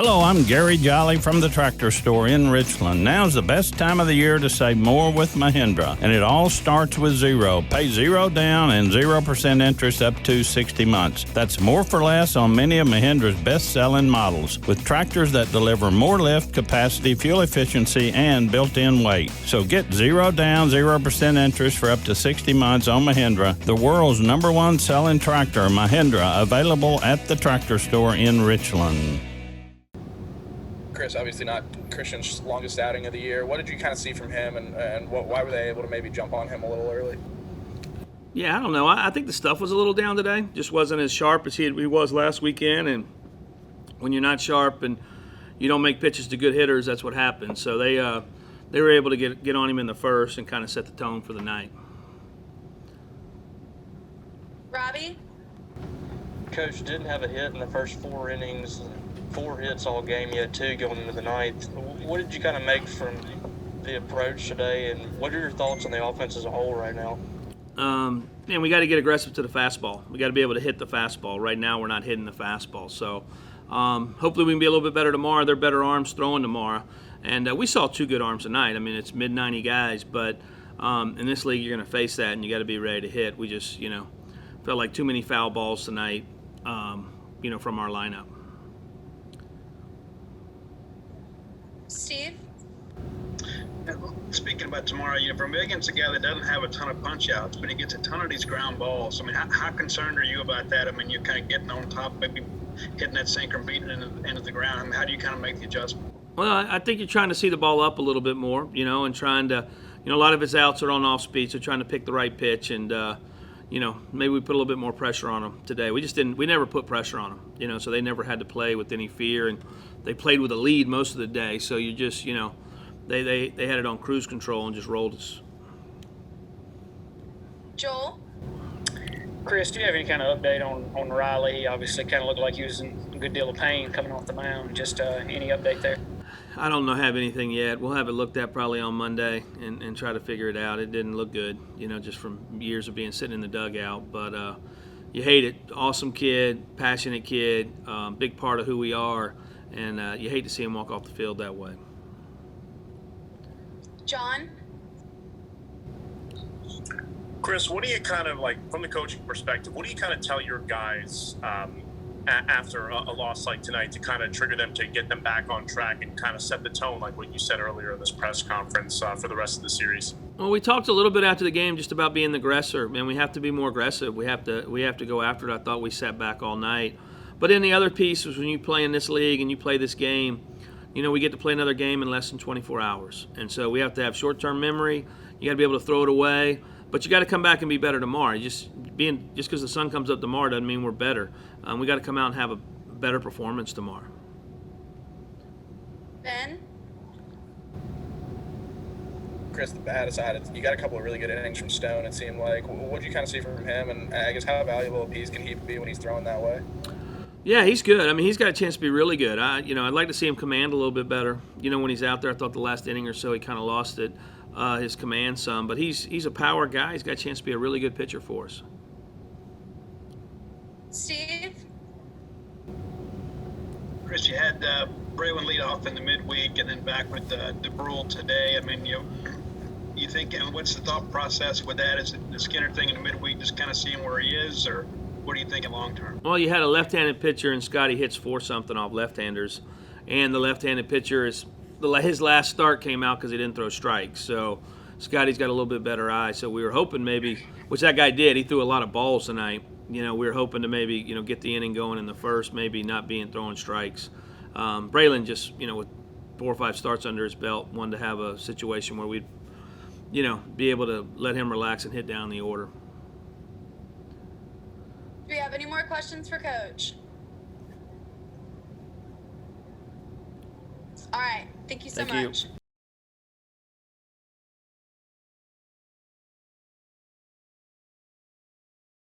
Hello, I'm Gary Jolly from the Tractor Store in Richland. Now's the best time of the year to save more with Mahindra, and it all starts with zero. Pay zero down and 0% interest up to 60 months. That's more for less on many of Mahindra's best-selling models, with tractors that deliver more lift, capacity, fuel efficiency, and built-in weight. So get zero down, 0% interest for up to 60 months on Mahindra, the world's #1 selling tractor, Mahindra, available at the Tractor Store in Richland. Chris, obviously not Christian's longest outing of the year. What did you kind of see from him, and why were they able to maybe jump on him a little early? Yeah, I don't know. I think the stuff was a little down today. Just wasn't as sharp as he was last weekend. And when you're not sharp and you don't make pitches to good hitters, that's what happens. So they were able to get on him in the first and kind of set the tone for the night. Robbie? Coach didn't have a hit in the first 4 innings. 4 hits all game. You had 2 going into the ninth. What did you kind of make from the approach today, and what are your thoughts on the offense as a whole right now? Man, we got to get aggressive to the fastball. We got to be able to hit the fastball. Right now, we're not hitting the fastball. So hopefully we can be a little bit better tomorrow. They're better arms throwing tomorrow. And we saw 2 good arms tonight. I mean, it's mid-90 guys, but in this league, you're going to face that, and you got to be ready to hit. We just, felt like too many foul balls tonight, from our lineup. Steve? Speaking about tomorrow, from against a guy that doesn't have a ton of punch outs, but he gets a ton of these ground balls. I mean, how concerned are you about that? I mean, you're kind of getting on top, maybe hitting that sinker, beating it into the ground. I mean, how do you kind of make the adjustment? Well, I think you're trying to see the ball up a little bit more, and trying to, a lot of his outs are on off speed, so trying to pick the right pitch and, maybe we put a little bit more pressure on them today. We never put pressure on them, so they never had to play with any fear, and they played with a lead most of the day, so you just, they had it on cruise control and just rolled us. Joel? Chris, do you have any kind of update on Riley? He obviously kind of looked like he was in a good deal of pain coming off the mound. Just any update there? I don't have anything yet. We'll have it looked at probably on Monday and try to figure it out. It didn't look good, just from years of being sitting in the dugout. But you hate it. Awesome kid, passionate kid, big part of who we are. And you hate to see him walk off the field that way. John? Chris, what do you kind of, from the coaching perspective, what do you kind of tell your guys after a loss like tonight to kind of trigger them to get them back on track and kind of set the tone, like what you said earlier in this press conference for the rest of the series? Well, we talked a little bit after the game just about being the aggressor. Man, we have to be more aggressive. We have to go after it. I thought we sat back all night. But then the other piece was when you play in this league and you play this game, we get to play another game in less than 24 hours. And so we have to have short-term memory. You got to be able to throw it away. But you got to come back and be better tomorrow. Just because the sun comes up tomorrow doesn't mean we're better. We got to come out and have a better performance tomorrow. Ben? Chris, the bad aside, you got a couple of really good innings from Stone, it seemed like. What did you kind of see from him? And I guess how valuable a piece can he be when he's throwing that way? Yeah, he's good. I mean, he's got a chance to be really good. I'd like to see him command a little bit better. When he's out there, I thought the last inning or so he kind of lost it, his command some. But he's a power guy. He's got a chance to be a really good pitcher for us. Steve? Chris, you had Braylon lead off in the midweek and then back with DeBrule today. I mean, you think, what's the thought process with that? Is it the Skinner thing in the midweek, just kind of seeing where he is, or what are you thinking long term? Well, you had a left-handed pitcher, and Scotty hits 4-something off left-handers, and the left-handed pitcher his last start came out because he didn't throw strikes. So Scotty's got a little bit better eye. So we were hoping maybe, which that guy did. He threw a lot of balls tonight. We were hoping to maybe get the inning going in the first, maybe not being throwing strikes. Braylon just with 4 or 5 starts under his belt, wanted to have a situation where we'd be able to let him relax and hit down the order. Do we have any more questions for Coach? All right. Thank you so much. You.